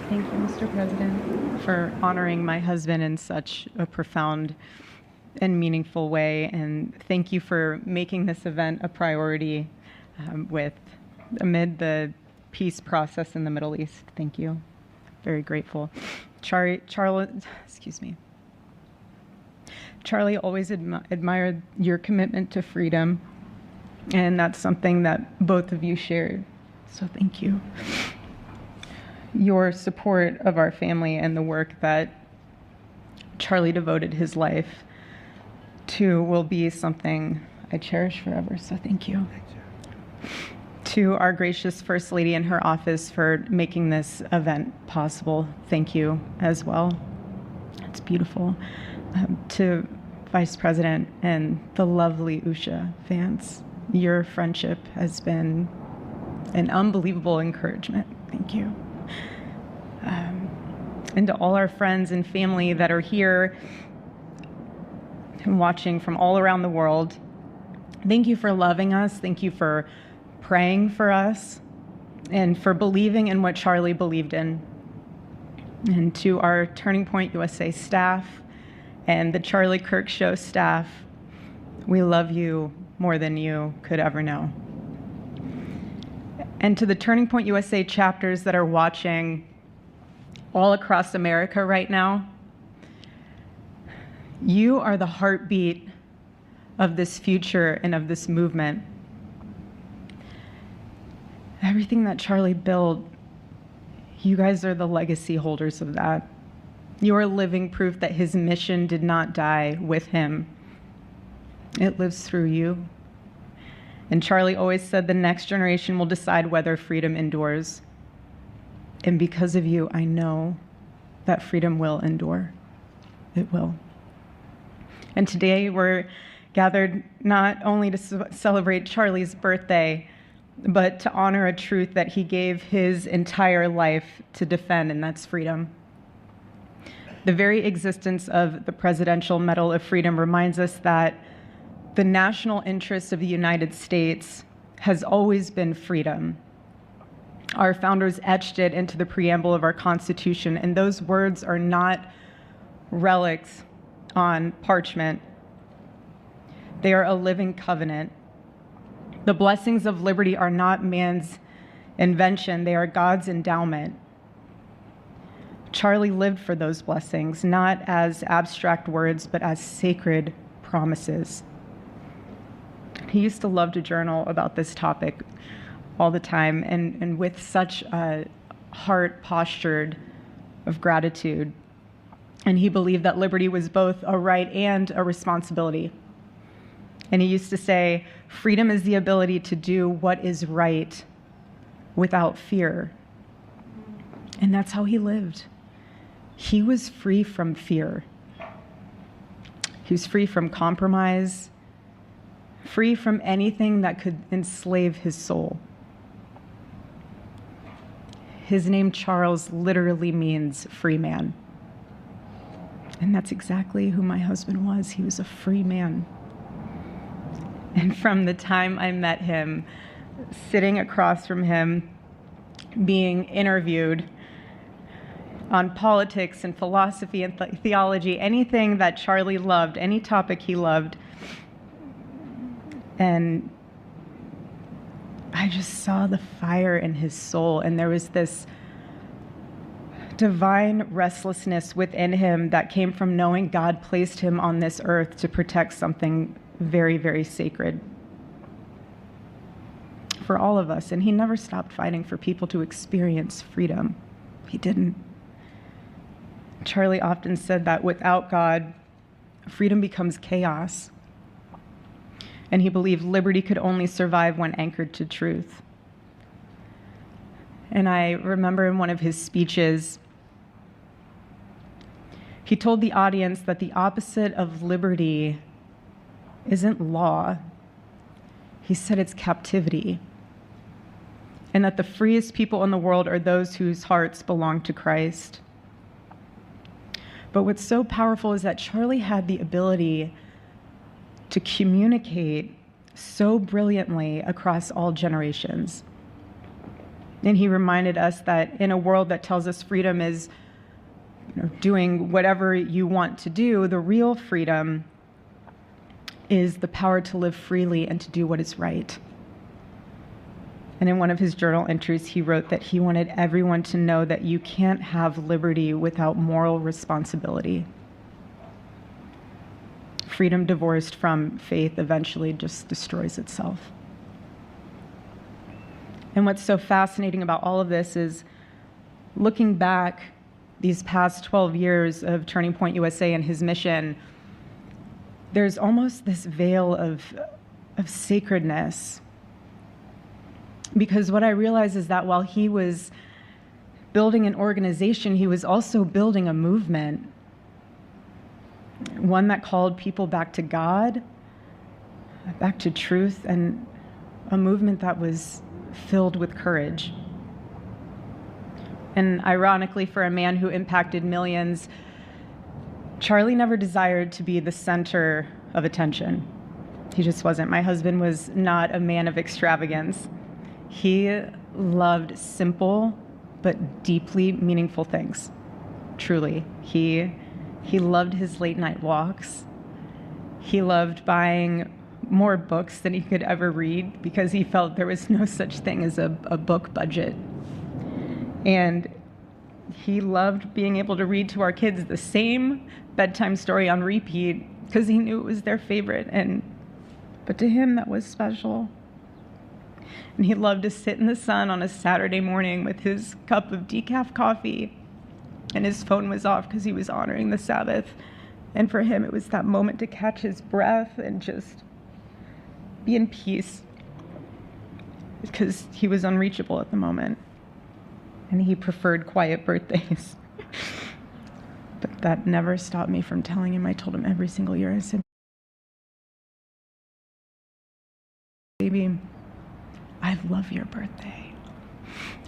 Thank you, Mr. President, for honoring my husband in such a profound and meaningful way. And thank you for making this event a priority amid the peace process in the Middle East. Thank you. Very grateful. Charlie always admired your commitment to freedom, and that's something that both of you shared. So thank you. Your support of our family and the work that Charlie devoted his life to will be something I cherish forever. So thank you. To our gracious First Lady in her office for making this event possible, thank you as well. It's beautiful. To Vice President and the lovely Usha fans, your friendship has been an unbelievable encouragement. Thank you. And to all our friends and family that are here and watching from all around the world, thank you for loving us. Thank you for praying for us and for believing in what Charlie believed in. And to our Turning Point USA staff and the Charlie Kirk Show staff, we love you more than you could ever know. And to the Turning Point USA chapters that are watching all across America right now, you are the heartbeat of this future and of this movement. Everything that Charlie built, you guys are the legacy holders of that. You are living proof that his mission did not die with him. It lives through you. And Charlie always said the next generation will decide whether freedom endures. And because of you, I know that freedom will endure. It will. And today we're gathered not only to celebrate Charlie's birthday, but to honor a truth that he gave his entire life to defend, and that's freedom. The very existence of the Presidential Medal of Freedom reminds us that the national interest of the United States has always been freedom. Our founders etched it into the preamble of our Constitution, and those words are not relics on parchment. They are a living covenant. The blessings of liberty are not man's invention, they are God's endowment. Charlie lived for those blessings, not as abstract words, but as sacred promises. He used to love to journal about this topic all the time, and with such a heart postured of gratitude. And he believed that liberty was both a right and a responsibility. And he used to say, freedom is the ability to do what is right without fear. And that's how he lived. He was free from fear. He was free from compromise, free from anything that could enslave his soul. His name, Charles, literally means free man. And that's exactly who my husband was. He was a free man. And from the time I met him, sitting across from him, being interviewed on politics and philosophy and theology, anything that Charlie loved, any topic he loved, and I just saw the fire in his soul, and there was this divine restlessness within him that came from knowing God placed him on this earth to protect something very, very sacred for all of us. And he never stopped fighting for people to experience freedom. He didn't. Charlie often said that without God, freedom becomes chaos. And he believed liberty could only survive when anchored to truth. And I remember in one of his speeches, he told the audience that the opposite of liberty isn't law. He said it's captivity. And that the freest people in the world are those whose hearts belong to Christ. But what's so powerful is that Charlie had the ability to communicate so brilliantly across all generations. And he reminded us that in a world that tells us freedom is, doing whatever you want to do, the real freedom is the power to live freely and to do what is right. And in one of his journal entries, he wrote that he wanted everyone to know that you can't have liberty without moral responsibility. Freedom divorced from faith eventually just destroys itself. And what's so fascinating about all of this is looking back these past 12 years of Turning Point USA and his mission, there's almost this veil of sacredness. Because what I realize is that while he was building an organization, he was also building a movement, one that called people back to God, back to truth, and a movement that was filled with courage. And ironically, for a man who impacted millions, Charlie never desired to be the center of attention. He just wasn't. My husband was not a man of extravagance. He loved simple but deeply meaningful things. Truly. He loved his late night walks. He loved buying more books than he could ever read because he felt there was no such thing as a book budget. And he loved being able to read to our kids the same bedtime story on repeat because he knew it was their favorite. But to him, that was special. And he loved to sit in the sun on a Saturday morning with his cup of decaf coffee, and his phone was off because he was honoring the Sabbath. And for him, it was that moment to catch his breath and just be in peace because he was unreachable at the moment. And he preferred quiet birthdays. But that never stopped me from telling him. I told him every single year, I said, baby, I love your birthday.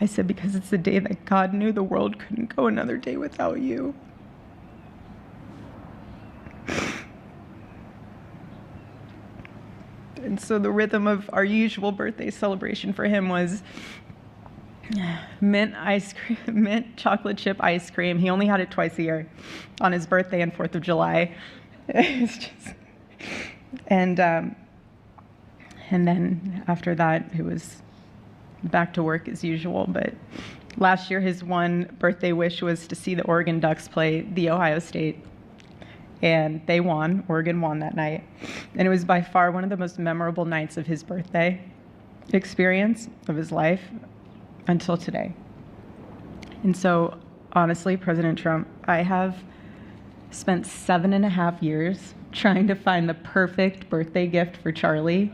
I said, because it's the day that God knew the world couldn't go another day without you. And so the rhythm of our usual birthday celebration for him was mint ice cream, mint chocolate chip ice cream. He only had it twice a year, on his birthday and 4th of July. It's just, and then after that, it was back to work as usual. But last year, his one birthday wish was to see the Oregon Ducks play the Ohio State. And they won. Oregon won that night. And it was by far one of the most memorable nights of his birthday experience of his life until today. And so, honestly, President Trump, I have spent 7.5 years trying to find the perfect birthday gift for Charlie.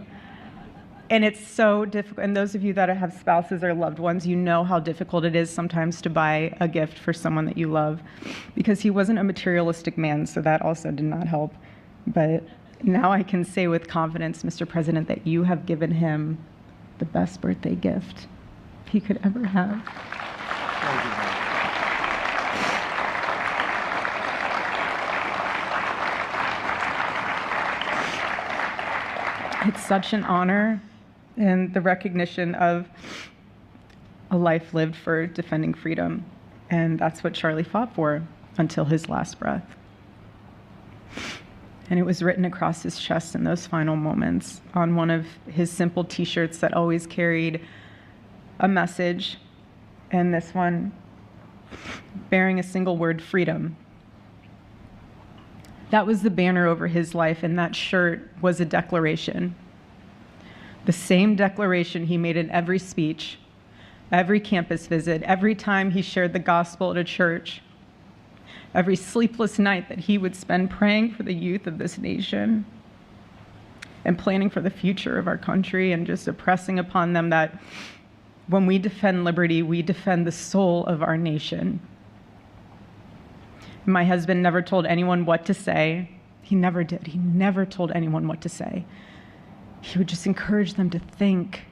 And it's so difficult. And those of you that have spouses or loved ones, you know how difficult it is sometimes to buy a gift for someone that you love, because he wasn't a materialistic man, so that also did not help. But now I can say with confidence, Mr. President, that you have given him the best birthday gift he could ever have. It's such an honor and the recognition of a life lived for defending freedom. And that's what Charlie fought for until his last breath. And it was written across his chest in those final moments on one of his simple t-shirts that always carried a message, and this one bearing a single word, freedom. That was the banner over his life, and that shirt was a declaration. The same declaration he made in every speech, every campus visit, every time he shared the gospel at a church, every sleepless night that he would spend praying for the youth of this nation and planning for the future of our country, and just impressing upon them that when we defend liberty, we defend the soul of our nation. My husband never told anyone what to say. He never did. He never told anyone what to say. He would just encourage them to think.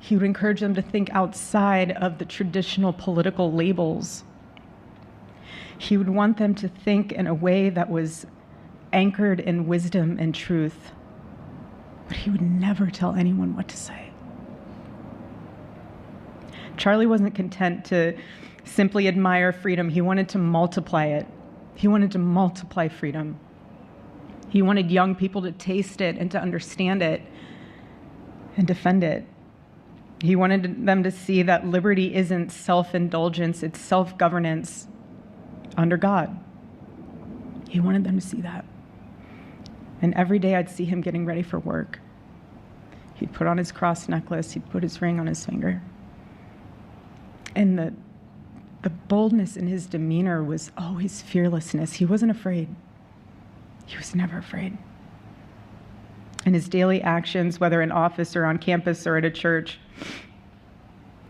He would encourage them to think outside of the traditional political labels. He would want them to think in a way that was anchored in wisdom and truth. But he would never tell anyone what to say. Charlie wasn't content to simply admire freedom. He wanted to multiply it. He wanted to multiply freedom. He wanted young people to taste it and to understand it and defend it. He wanted them to see that liberty isn't self-indulgence, it's self-governance under God. He wanted them to see that. And every day I'd see him getting ready for work. He'd put on his cross necklace, he'd put his ring on his finger. And the boldness in his demeanor was always fearlessness. He wasn't afraid. He was never afraid. In his daily actions, whether in office or on campus or at a church,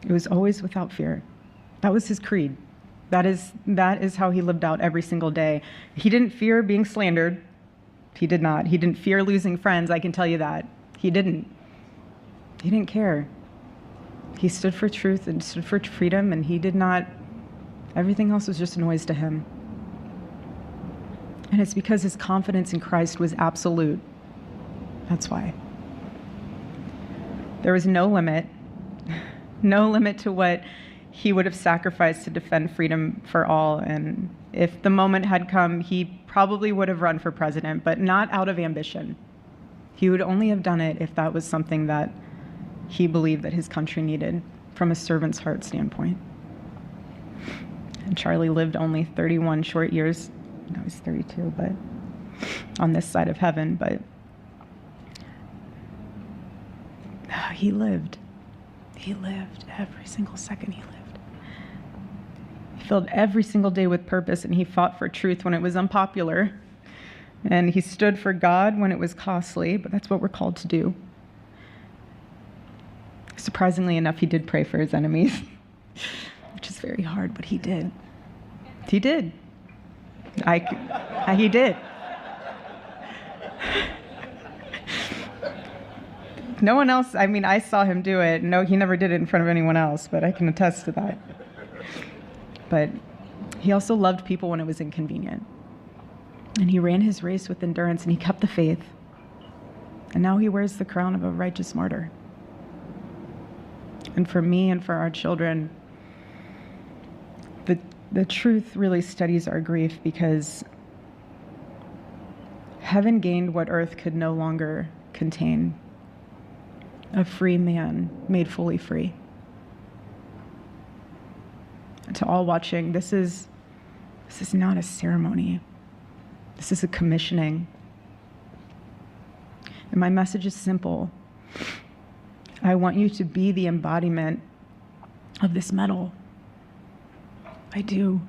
it was always without fear. That was his creed. That is how he lived out every single day. He didn't fear being slandered. He did not. He didn't fear losing friends, I can tell you that. He didn't. He didn't care. He stood for truth and stood for freedom, and he did not, everything else was just noise to him. And it's because his confidence in Christ was absolute. That's why. There was no limit to what he would have sacrificed to defend freedom for all. And if the moment had come, he probably would have run for president, but not out of ambition. He would only have done it if that was something that he believed that his country needed from a servant's heart standpoint. And Charlie lived only 31 short years. No, he's 32, but on this side of heaven, but he lived. He lived every single second he lived. He filled every single day with purpose, and he fought for truth when it was unpopular. And he stood for God when it was costly, but that's what we're called to do. Surprisingly enough, he did pray for his enemies, which is very hard, but he did. He did. He did. No one else, I mean, I saw him do it. No, he never did it in front of anyone else, but I can attest to that. But he also loved people when it was inconvenient. And he ran his race with endurance, and he kept the faith. And now he wears the crown of a righteous martyr. And for me and for our children, the truth really steadies our grief, because heaven gained what earth could no longer contain: a free man made fully free. And to all watching, this is not a ceremony. This is a commissioning. And my message is simple. I want you to be the embodiment of this medal. I do.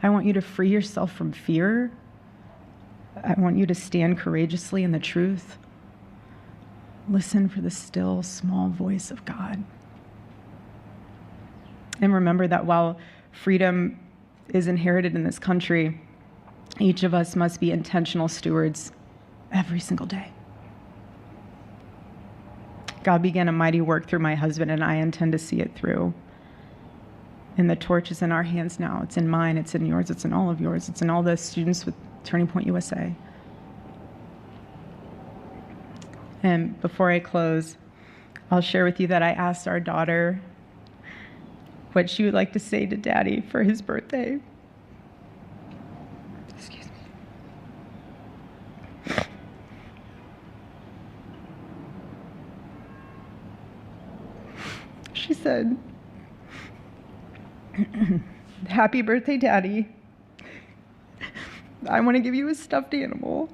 I want you to free yourself from fear. I want you to stand courageously in the truth. Listen for the still, small voice of God. And remember that while freedom is inherited in this country, each of us must be intentional stewards every single day. God began a mighty work through my husband, and I intend to see it through. And the torch is in our hands now. It's in mine, it's in yours, it's in all of yours. It's in all the students with Turning Point USA. And before I close, I'll share with you that I asked our daughter what she would like to say to Daddy for his birthday. Excuse me. She said, "Happy birthday, Daddy. I want to give you a stuffed animal.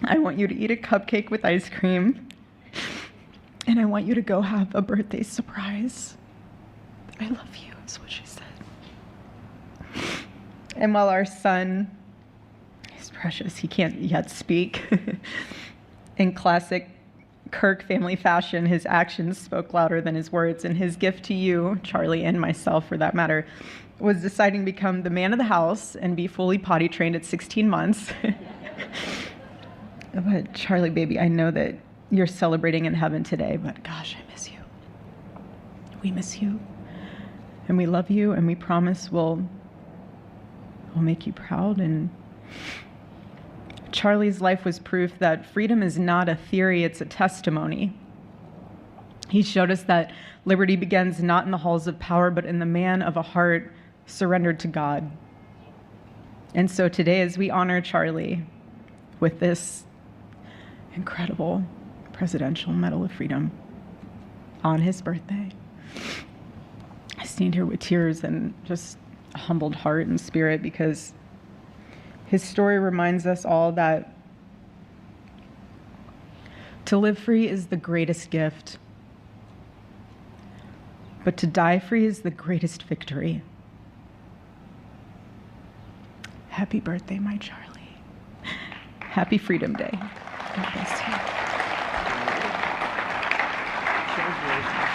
I want you to eat a cupcake with ice cream, and I want you to go have a birthday surprise. I love you," is what she said. And while our son, he's precious, he can't yet speak, in classic Kirk family fashion, his actions spoke louder than his words, and his gift to you, Charlie, and myself for that matter, was deciding to become the man of the house and be fully potty trained at 16 months. But Charlie, baby, I know that you're celebrating in heaven today, but gosh, I miss you. We miss you, and we love you, and we promise we'll make you proud, and Charlie's life was proof that freedom is not a theory, it's a testimony. He showed us that liberty begins not in the halls of power, but in the man of a heart surrendered to God. And so today, as we honor Charlie with this incredible Presidential Medal of Freedom on his birthday, I stand here with tears and just a humbled heart and spirit, because his story reminds us all that to live free is the greatest gift, but to die free is the greatest victory. Happy birthday, my Charlie. Happy Freedom Day. God bless you.